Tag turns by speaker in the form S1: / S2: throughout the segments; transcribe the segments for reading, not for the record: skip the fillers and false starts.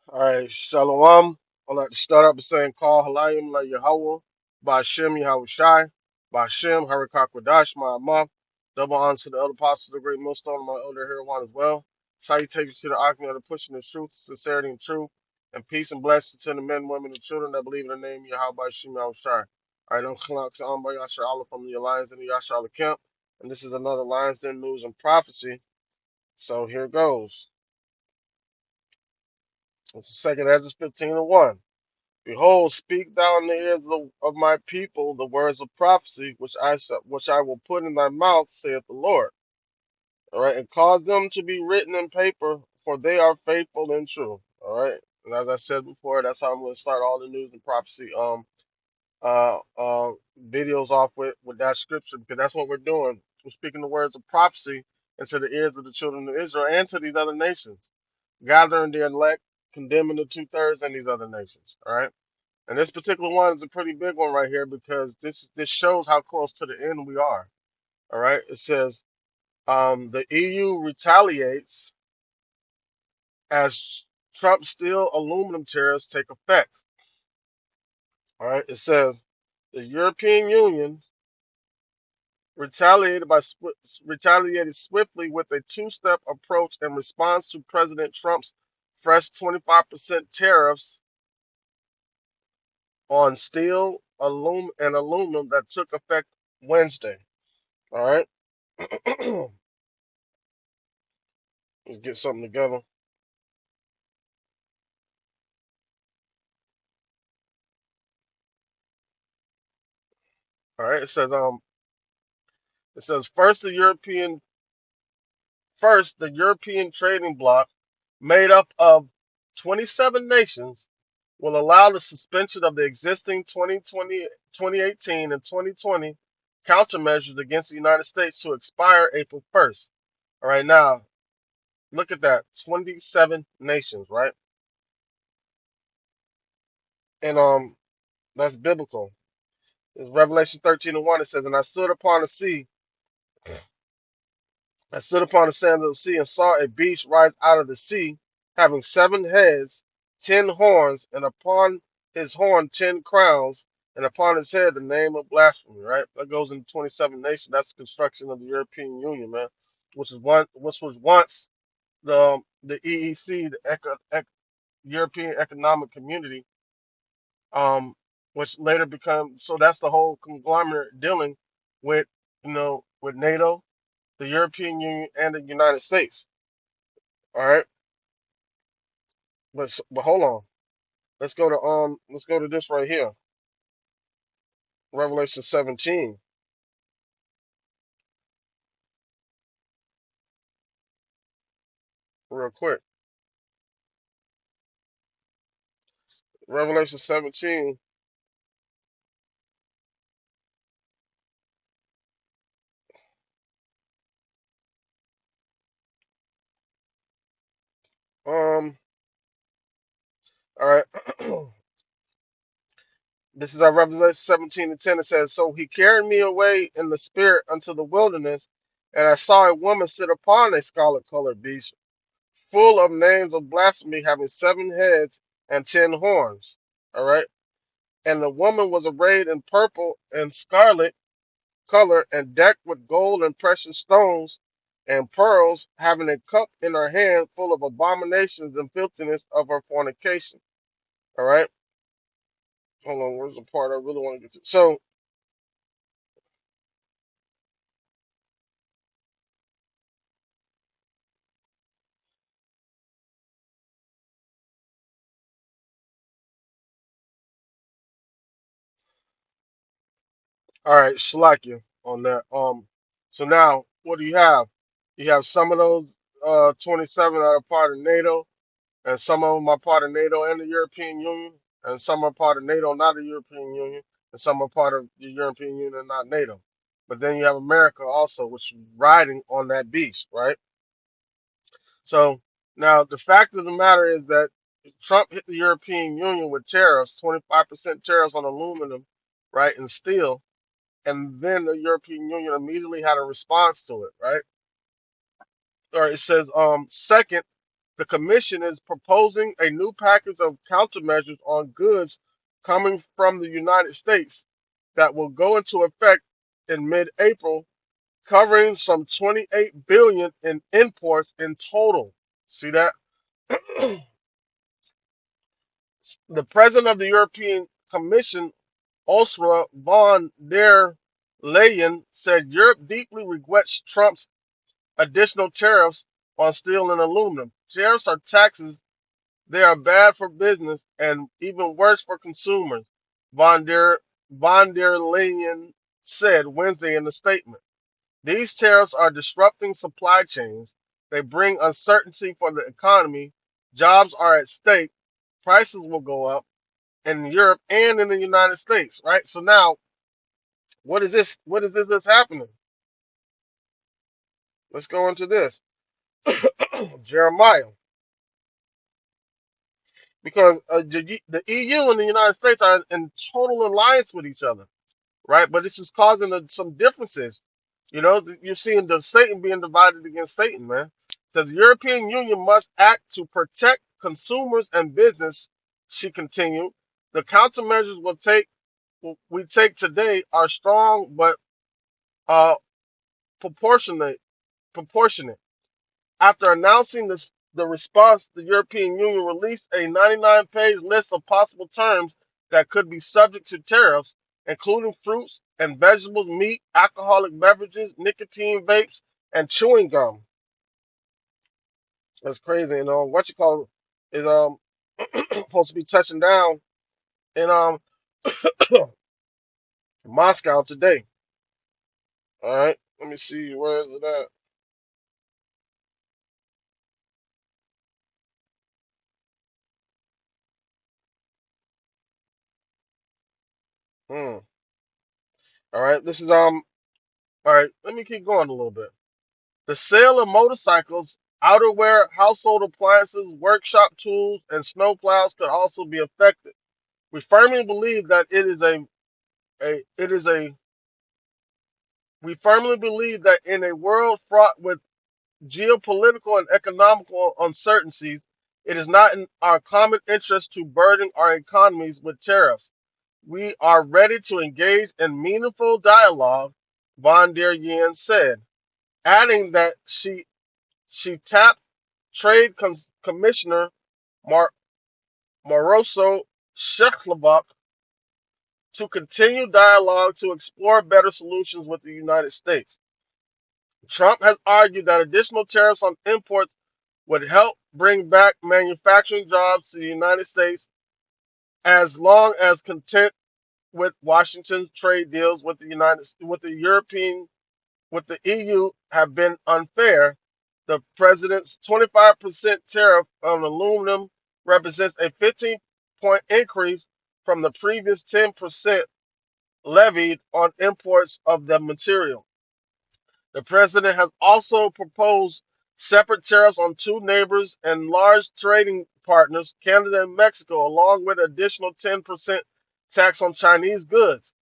S1: All right, Shalom. I'd like to start up by saying, Call Halayim La Yahweh, Bashem Yahushai, Bashem Harakak Wadash, my double honor to the elder apostles, the great millstone, and my elder here one as well. Salutations to the argument of the pushing the truth, sincerity, and truth, and peace and blessing to the men, women, and children that believe in the name of Yahweh Bashem Yahushai. All right, I'm calling out to Amba Yasha Allah from the Alliance and the Yasha Allah camp, and this is another Lions Den News and Prophecy. So here goes. It's the second Ezra 15:1. Behold, speak thou in the ears of my people the words of prophecy, which I will put in thy mouth, saith the Lord. All right, and cause them to be written in paper, for they are faithful and true. All right, and as I said before, that's how I'm going to start all the news and prophecy uh uh videos off with that scripture, because that's what we're doing. We're speaking the words of prophecy into the ears of the children of Israel and to these other nations, gathering the elect, condemning the 2/3 and these other nations. All right. And this particular one is a pretty big one right here because this shows how close to the end we are. All right. It says the EU retaliates as Trump steel aluminum tariffs take effect. All right. It says the European Union retaliated swiftly with a two-step approach in response to President Trump's fresh 25% tariffs on steel, and aluminum that took effect Wednesday. All right. Let's get something together. All right. It says the European trading bloc, made up of 27 nations, will allow the suspension of the existing 2020, 2018 and 2020 countermeasures against the United States to expire April 1st. All right, now look at that, 27 nations, right? And that's biblical. It's Revelation 13:1. It says, "And I stood upon the sands of the sea and saw a beast rise out of the sea, having 7 heads, 10 horns, and upon his horn 10 crowns, and upon his head the name of blasphemy." Right? That goes into 27 nations. That's the construction of the European Union, man, which was once the EEC, the European Economic Community, um, which later become. So that's the whole conglomerate dealing with with NATO, the European Union, and the United States. All right, but hold on. Let's go to this right here, Revelation 17, real quick. Revelation 17. Um. All right. This is our Revelation 17:10. It says, "So he carried me away in the spirit unto the wilderness, and I saw a woman sit upon a scarlet-colored beast, full of names of blasphemy, having 7 heads and 10 horns." All right. And the woman was arrayed in purple and scarlet color, and decked with gold and precious stones and pearls, having a cup in her hand full of abominations and filthiness of her fornication. All right. Hold on. Where's the part I really want to get to? So, all right, Shalakia on that. So now what do you have? You have some of those 27 that are part of NATO, and some of them are part of NATO and the European Union, and some are part of NATO, not the European Union, and some are part of the European Union and not NATO. But then you have America also, which is riding on that beast, right? So now the fact of the matter is that Trump hit the European Union with tariffs, 25% tariffs on aluminum, right, and steel, and then the European Union immediately had a response to it, right? Or it says, second. The Commission is proposing a new package of countermeasures on goods coming from the United States that will go into effect in mid-April, covering some 28 billion in imports in total. See that? The president of the European Commission, Ursula von der Leyen, said Europe deeply regrets Trump's additional tariffs on steel and aluminum. Tariffs are taxes. They are bad for business and even worse for consumers, von der Leyen said Wednesday in a statement. These tariffs are disrupting supply chains. They bring uncertainty for the economy. Jobs are at stake. Prices will go up in Europe and in the United States, right? So now, what is this? What is this that's happening? Let's go into this. Jeremiah, because the EU and the United States are in total alliance with each other, right? But this is causing some differences. You know, you're seeing the Satan being divided against Satan, man. So the European Union must act to protect consumers and business, she continued. The countermeasures we take today are strong but uh, proportionate. Proportionate. After announcing the response, the European Union released a 99-page list of possible terms that could be subject to tariffs, including fruits and vegetables, meat, alcoholic beverages, nicotine vapes, and chewing gum. That's crazy. And what you call it is supposed to be touching down in Moscow today. All right, let me see, where is it at? Hmm. All right, this is All right, let me keep going a little bit. The sale of motorcycles, outerwear, household appliances, workshop tools, and snowplows could also be affected. We firmly believe that a it is a we firmly believe that in a world fraught with geopolitical and economical uncertainties, it is not in our common interest to burden our economies with tariffs. We are ready to engage in meaningful dialogue, von der Leyen said, adding that she tapped Commissioner Mar- Maroso Sheklovak to continue dialogue to explore better solutions with the United States. Trump has argued that additional tariffs on imports would help bring back manufacturing jobs to the United States as long as content with Washington's trade deals with the European with the EU have been unfair. The president's 25% tariff on aluminum represents a 15-point increase from the previous 10% levied on imports of the material. The president has also proposed separate tariffs on two neighbors and large trading partners, Canada and Mexico, along with additional 10% tax on Chinese goods.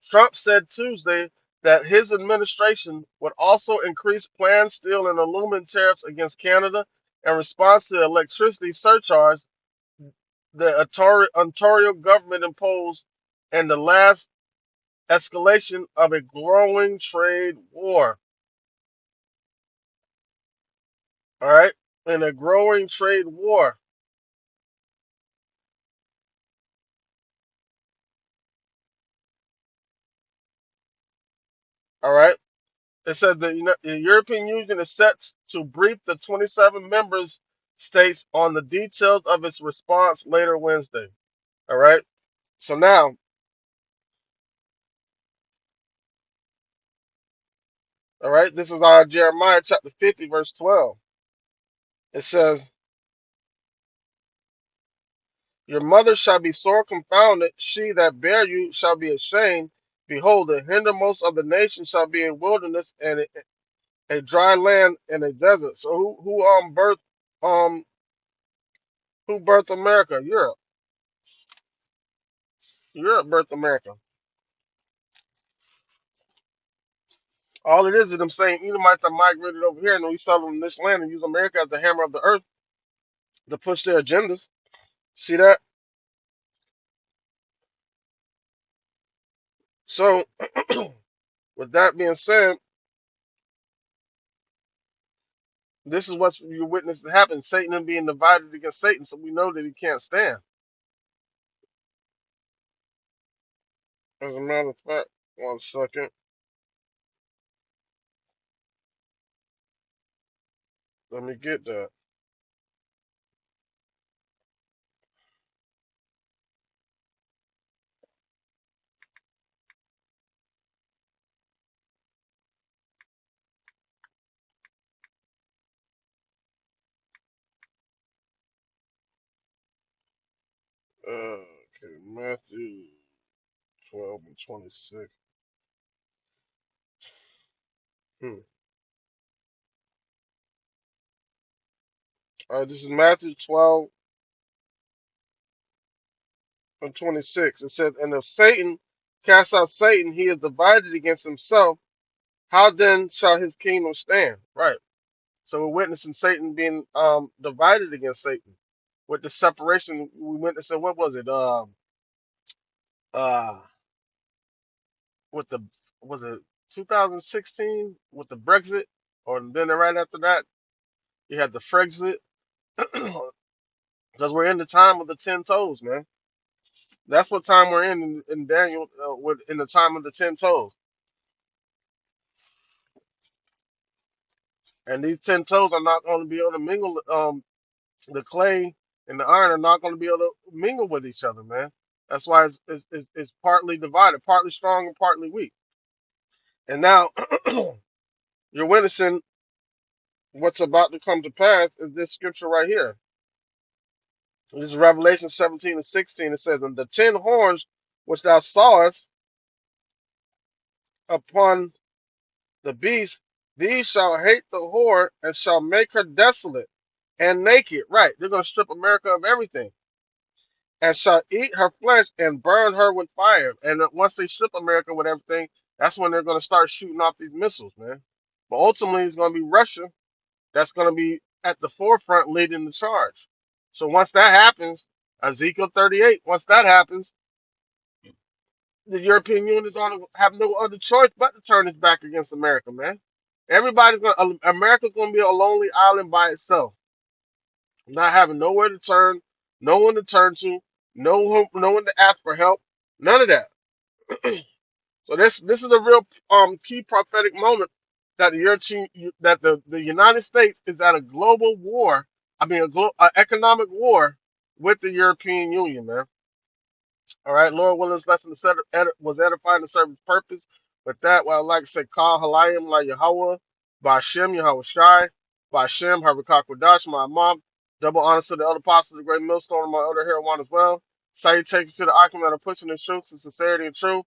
S1: Trump said Tuesday that his administration would also increase planned steel and aluminum tariffs against Canada in response to the electricity surcharge the Ontario government imposed and the last escalation of a growing trade war. All right? In a growing trade war. All right? It said the European Union is set to brief the 27 members states on the details of its response later Wednesday. All right. So now, all right, this is Jeremiah chapter 50, verse 12. It says, your mother shall be sore confounded, she that bare you shall be ashamed. Behold, the hindermost of the nations shall be a wilderness and a dry land and a desert. So um who birthed America? Europe. Europe birthed America. All it is them saying Edomites are migrated over here and we settle in this land and use America as the hammer of the earth to push their agendas. See that? So, with that being said, this is what you witnessed happen. Satan and being divided against Satan, so we know that he can't stand. As a matter of fact, one second, let me get that. Okay, Matthew 12 and 26. Hmm. All right, this is Matthew 12 and 26. It says, and if Satan cast out Satan, he is divided against himself. How then shall his kingdom stand? Right. So we're witnessing Satan being divided against Satan. With the separation, we witnessed, what was it? Uh, with the, was it 2016 with the Brexit? Or then right after that, you had the Frexit. Because we're in the time of the 10 toes, man. That's what time we're in Daniel, in the time of the 10 toes. And these 10 toes are not going to be able to mingle. The clay and the iron are not going to be able to mingle with each other, man. That's why it's partly divided, partly strong and partly weak. And now you're witnessing what's about to come to pass is this scripture right here. This is Revelation 17 and 16. It says, and the 10 horns which thou sawest upon the beast, these shall hate the whore and shall make her desolate and naked. Right. They're going to strip America of everything and shall eat her flesh and burn her with fire. And once they strip America with everything, that's when they're going to start shooting off these missiles, man. But ultimately, it's going to be Russia that's going to be at the forefront leading the charge. So once that happens, Ezekiel 38, once that happens, the European Union is going to have no other choice but to turn its back against America, man. Everybody's going to, America's going to be a lonely island by itself, not having nowhere to turn, no one to turn to, no one to ask for help, none of that. So this is a real key prophetic moment that the European, that the United States is at a global war. I mean, a economic war with the European Union, man. All right, Lord willing, this lesson was edifying to serve His purpose. With that, what I like to say, Kal Halayim La Yahweh, Bashem Yahweh Shai, Bashem Harakak Wadash, my mom. Double honors to the other apostles, the great millstone, and my other hero one as well. Salutations to the Akim that are pushing the truth and sincerity and truth.